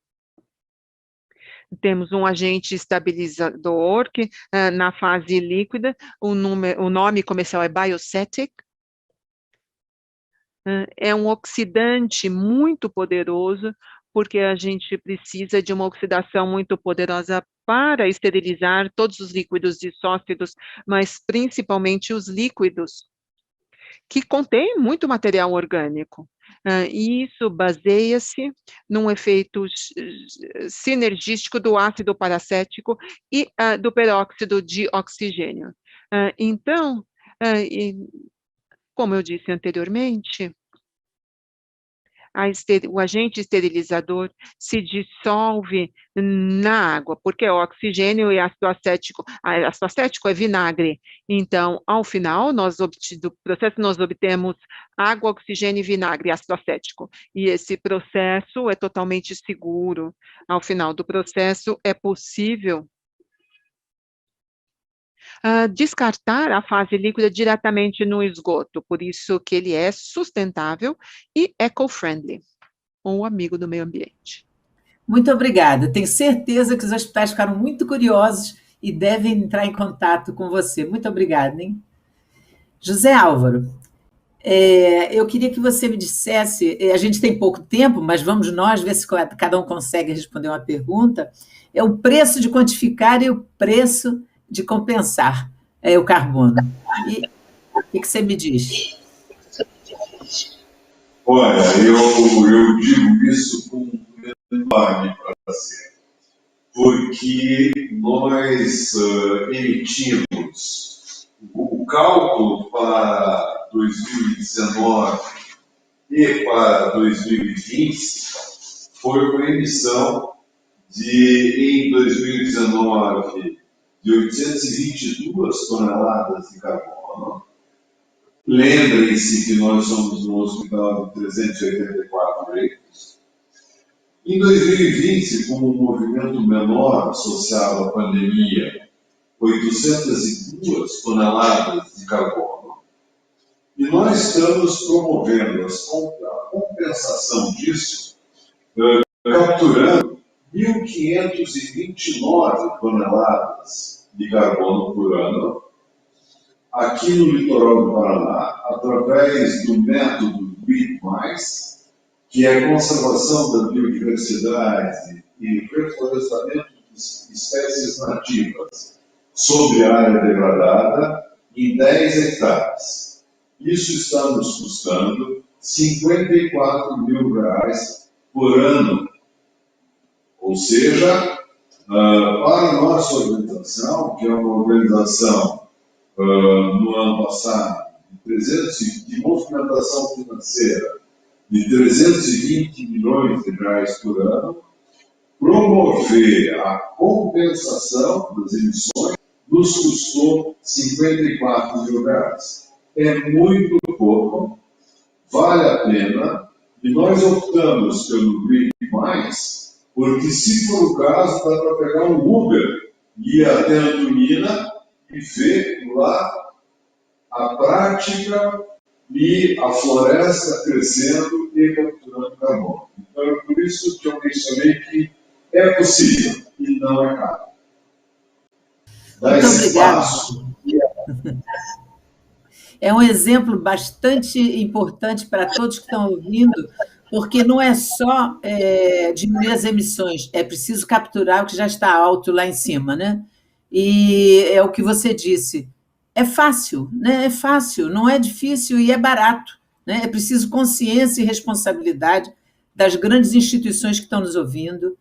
Speaker 5: temos um agente estabilizador que, na fase líquida, o nome comercial é Biocetic. É um oxidante muito poderoso, porque a gente precisa de uma oxidação muito poderosa para esterilizar todos os líquidos e sólidos, mas principalmente os líquidos, que contêm muito material orgânico. E isso baseia-se num efeito sinergístico do ácido paracético e do peróxido de oxigênio. Então, como eu disse anteriormente, o agente esterilizador se dissolve na água, porque é oxigênio e ácido acético. Ácido acético é vinagre. Então, ao final do processo, nós obtemos água, oxigênio e vinagre, ácido acético. E esse processo é totalmente seguro. Ao final do processo, é possível descartar a fase líquida diretamente no esgoto, por isso que ele é sustentável e eco-friendly, um amigo do meio ambiente.
Speaker 1: Muito obrigada. Tenho certeza que os hospitais ficaram muito curiosos e devem entrar em contato com você. Muito obrigada, hein? José Álvaro, eu queria que você me dissesse, a gente tem pouco tempo, mas vamos nós ver se cada um consegue responder uma pergunta, é o preço de quantificar e o preço de compensar o carbono. E o que você me diz?
Speaker 3: Olha, eu digo isso com enorme prazer, porque nós emitimos o cálculo para 2019 e para 2020 foi uma emissão em 2019, de 822 toneladas de carbono. Lembrem-se que nós somos um hospital de 384 leitos. Em 2020, com um movimento menor associado à pandemia, 802 toneladas de carbono. E nós estamos promovendo a compensação disso, capturando 1.529 toneladas de carbono por ano, aqui no litoral do Paraná, através do método BRIT+, que é a conservação da biodiversidade e reflorestamento de espécies nativas sobre a área degradada em 10 hectares. Isso está nos custando R$ 54 mil por ano. Ou seja, para a nossa organização, que é uma organização no ano passado de movimentação financeira de 320 milhões de reais por ano, promover a compensação das emissões nos custou R$ 54 mil. É muito pouco, vale a pena, e nós optamos pelo BRIT+, porque se for o caso, dá para pegar um Uber, ir até Antonina e ver lá a prática e a floresta crescendo e capturando carbono. Então é por isso que eu mencionei que é possível e não é caro.
Speaker 1: Muito espaço. Obrigado. É um exemplo bastante importante para todos que estão ouvindo, porque não é só diminuir as emissões, é preciso capturar o que já está alto lá em cima, né? E é o que você disse, é fácil, né? É fácil, não é difícil e é barato, né? É preciso consciência e responsabilidade das grandes instituições que estão nos ouvindo,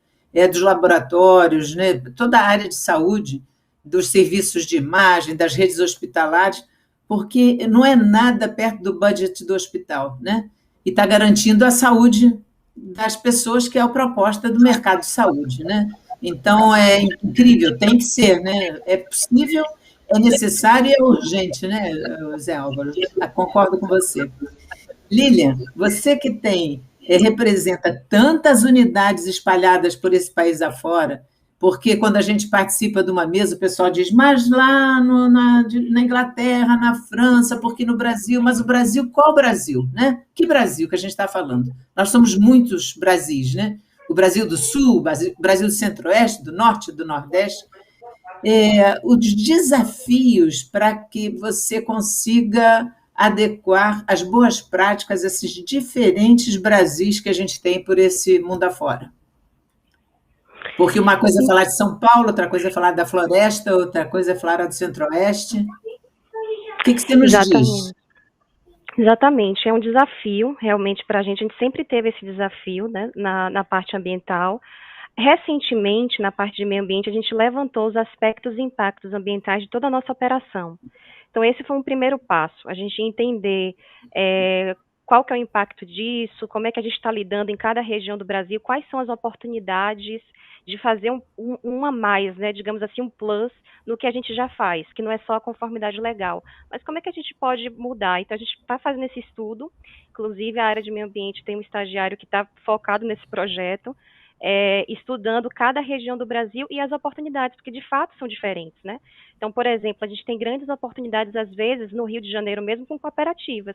Speaker 1: dos laboratórios, né? Toda a área de saúde, dos serviços de imagem, das redes hospitalares, porque não é nada perto do budget do hospital, né? E está garantindo a saúde das pessoas, que é a proposta do mercado de saúde, né? Então, é incrível, tem que ser, né? É possível, é necessário e é urgente, né, Zé Álvaro? Concordo com você. Lilian, você que representa tantas unidades espalhadas por esse país afora, porque quando a gente participa de uma mesa, o pessoal diz, mas lá na Inglaterra, na França, porque no Brasil, mas o Brasil, qual Brasil? Né? Que Brasil que a gente está falando? Nós somos muitos Brasis, né? O Brasil do Sul, o Brasil do Centro-Oeste, do Norte, do Nordeste. Os desafios para que você consiga adequar as boas práticas a esses diferentes Brasis que a gente tem por esse mundo afora. Porque uma coisa é falar de São Paulo, outra coisa é falar da Floresta, outra coisa é falar do Centro-Oeste. O que você nos diz?
Speaker 4: Exatamente, é um desafio, realmente, para a gente sempre teve esse desafio, né, na parte ambiental. Recentemente, na parte de meio ambiente, a gente levantou os aspectos e impactos ambientais de toda a nossa operação. Então, esse foi um primeiro passo, a gente entender qual que é o impacto disso, como é que a gente está lidando em cada região do Brasil, quais são as oportunidades de fazer um a mais, né, digamos assim, um plus no que a gente já faz, que não é só a conformidade legal, mas como é que a gente pode mudar. Então, a gente está fazendo esse estudo, inclusive a área de meio ambiente tem um estagiário que está focado nesse projeto, estudando cada região do Brasil e as oportunidades, porque de fato são diferentes, né? Então, por exemplo, a gente tem grandes oportunidades, às vezes, no Rio de Janeiro mesmo, com cooperativas.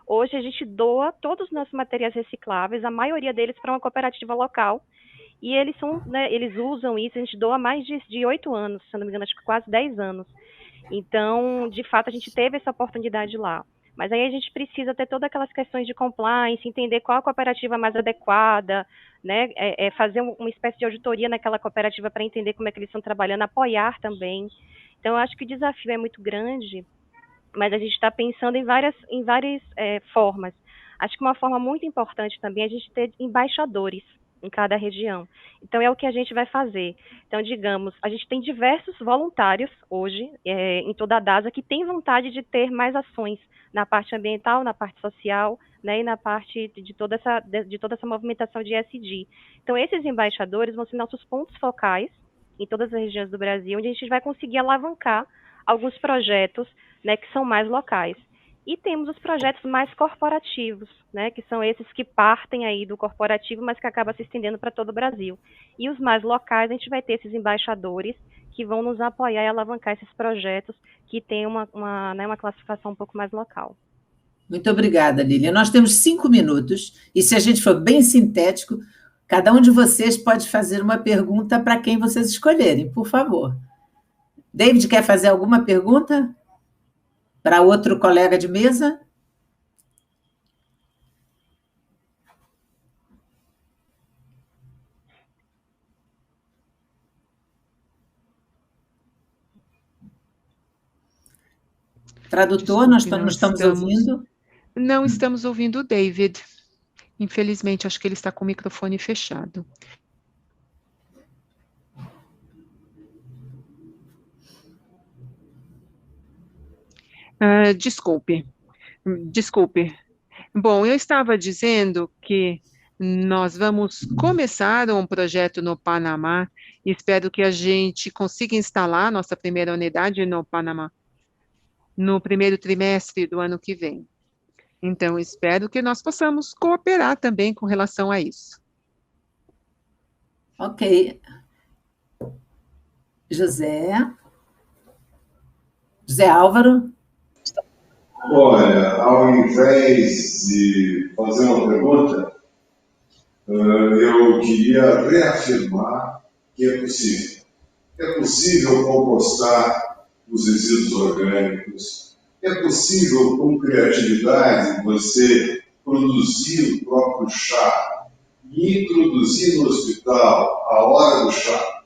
Speaker 4: Hoje a gente doa todos os nossos materiais recicláveis, a maioria deles para uma cooperativa local, e eles são, né, eles usam isso, a gente doa há mais de 8 anos, se não me engano, acho que quase 10 anos. Então, de fato, a gente teve essa oportunidade lá. Mas aí a gente precisa ter todas aquelas questões de compliance, entender qual a cooperativa mais adequada, né, fazer uma espécie de auditoria naquela cooperativa para entender como é que eles estão trabalhando, apoiar também. Então, eu acho que o desafio é muito grande, mas a gente está pensando em várias formas. Acho que uma forma muito importante também é a gente ter embaixadores em cada região. Então, é o que a gente vai fazer. Então, digamos, a gente tem diversos voluntários hoje, em toda a DASA, que têm vontade de ter mais ações na parte ambiental, na parte social, né, e na parte de toda essa movimentação de ESG. Então, esses embaixadores vão ser nossos pontos focais em todas as regiões do Brasil, onde a gente vai conseguir alavancar alguns projetos, né, que são mais locais. E temos os projetos mais corporativos, né, que são esses que partem aí do corporativo, mas que acabam se estendendo para todo o Brasil. E os mais locais, a gente vai ter esses embaixadores que vão nos apoiar e alavancar esses projetos que têm uma classificação um pouco mais local.
Speaker 1: Muito obrigada, Lilian. Nós temos 5 minutos, e se a gente for bem sintético, cada um de vocês pode fazer uma pergunta para quem vocês escolherem, por favor. David, quer fazer alguma pergunta para outro colega de mesa? Tradutor, nós não estamos ouvindo?
Speaker 5: Não estamos ouvindo o David. Infelizmente, acho que ele está com o microfone fechado. Desculpe. Bom, eu estava dizendo que nós vamos começar um projeto no Panamá e espero que a gente consiga instalar nossa primeira unidade no Panamá no primeiro trimestre do ano que vem. Então, espero que nós possamos cooperar também com relação a isso.
Speaker 1: Ok. José Álvaro?
Speaker 3: Olha, ao invés de fazer uma pergunta, eu queria reafirmar que é possível. É possível compostar os resíduos orgânicos. É possível, com criatividade, você produzir o próprio chá e introduzir no hospital a hora do chá.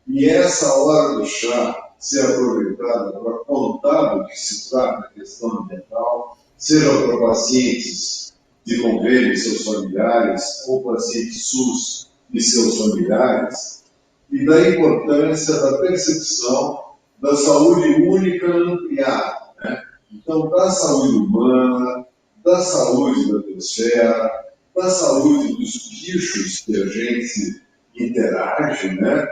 Speaker 3: E essa hora do chá ser aproveitada para contar do que se trata a questão ambiental, seja para pacientes de convênio e seus familiares, ou pacientes SUS e seus familiares, e da importância da percepção da saúde única ampliada, né? Então, da saúde humana, da saúde da biosfera, da saúde dos bichos que a gente interage, né?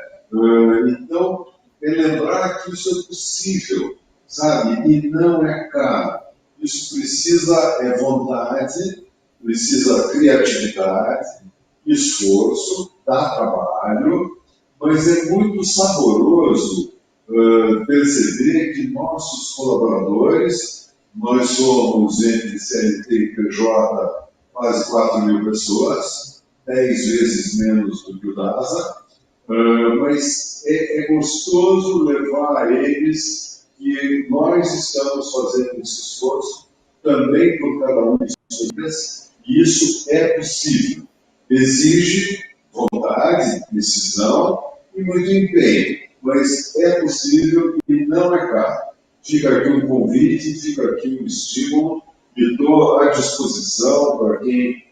Speaker 3: Então, é lembrar que isso é possível, sabe? E não é caro. Isso precisa vontade, precisa criatividade, esforço, dá trabalho, mas é muito saboroso perceber que nossos colaboradores, nós somos entre CLT e PJ quase 4.000 pessoas, 10 vezes menos do que o DASA, mas é gostoso levar a eles que nós estamos fazendo esse esforço também por cada um de vocês, e isso é possível. Exige vontade, decisão e muito empenho, mas é possível e não é caro. Fica aqui um convite, fica aqui um estímulo, e estou à disposição para quem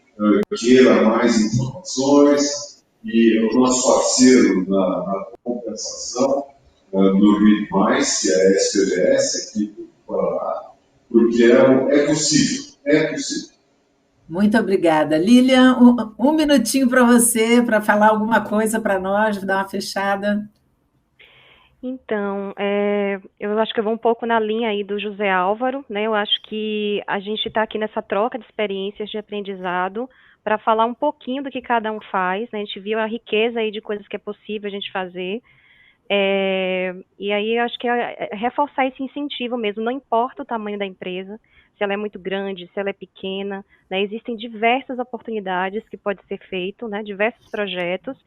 Speaker 3: queira mais informações, e o nosso parceiro na compensação do Rio Mais, que é a SPVS, aqui do Paraná, porque é possível, é possível.
Speaker 1: Muito obrigada. Lilian, um minutinho para você, para falar alguma coisa para nós, dar uma fechada.
Speaker 4: Então, eu acho que eu vou um pouco na linha aí do José Álvaro, né? Eu acho que a gente está aqui nessa troca de experiências de aprendizado para falar um pouquinho do que cada um faz, né? A gente viu a riqueza aí de coisas que é possível a gente fazer. E aí eu acho que é reforçar esse incentivo mesmo, não importa o tamanho da empresa, se ela é muito grande, se ela é pequena, né? Existem diversas oportunidades que pode ser feito, né? Diversos projetos.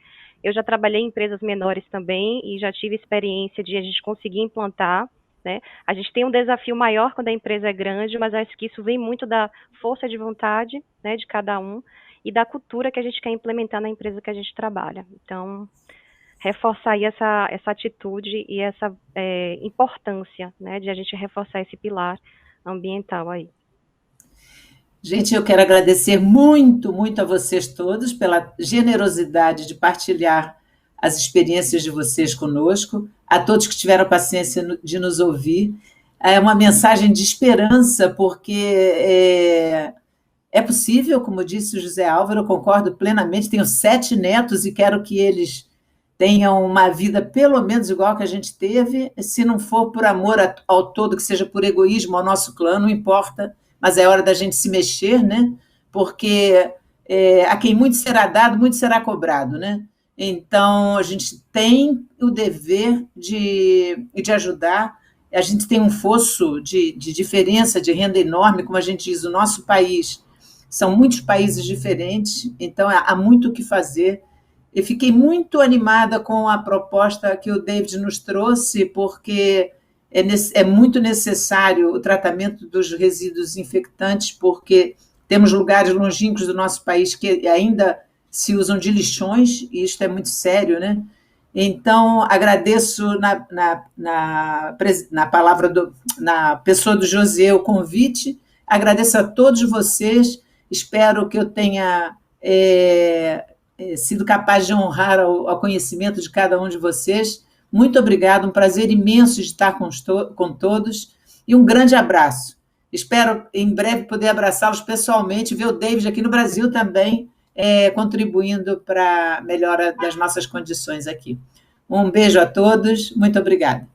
Speaker 4: Eu já trabalhei em empresas menores também e já tive experiência de a gente conseguir implantar, né? A gente tem um desafio maior quando a empresa é grande, mas acho que isso vem muito da força de vontade, né, de cada um e da cultura que a gente quer implementar na empresa que a gente trabalha. Então, reforçar aí essa atitude e essa importância, né, de a gente reforçar esse pilar ambiental aí.
Speaker 1: Gente, eu quero agradecer muito, muito a vocês todos pela generosidade de partilhar as experiências de vocês conosco, a todos que tiveram a paciência de nos ouvir. É uma mensagem de esperança, porque é possível, como disse o José Álvaro, eu concordo plenamente, tenho 7 netos e quero que eles tenham uma vida pelo menos igual que a gente teve, se não for por amor ao todo, que seja por egoísmo ao nosso clã, não importa, mas é hora da gente se mexer, né? Porque a quem muito será dado, muito será cobrado, né? Então, a gente tem o dever de ajudar. A gente tem um fosso de diferença de renda enorme, como a gente diz, o nosso país. São muitos países diferentes, então há muito o que fazer. Eu fiquei muito animada com a proposta que o David nos trouxe, porque é muito necessário o tratamento dos resíduos infectantes, porque temos lugares longínquos do nosso país que ainda se usam de lixões, e isto é muito sério, né? Então, agradeço na palavra na pessoa do José o convite, agradeço a todos vocês, espero que eu tenha sido capaz de honrar ao conhecimento de cada um de vocês. Muito obrigado, um prazer imenso de estar com todos e um grande abraço. Espero em breve poder abraçá-los pessoalmente, ver o David aqui no Brasil também, contribuindo para a melhora das nossas condições aqui. Um beijo a todos, muito obrigada.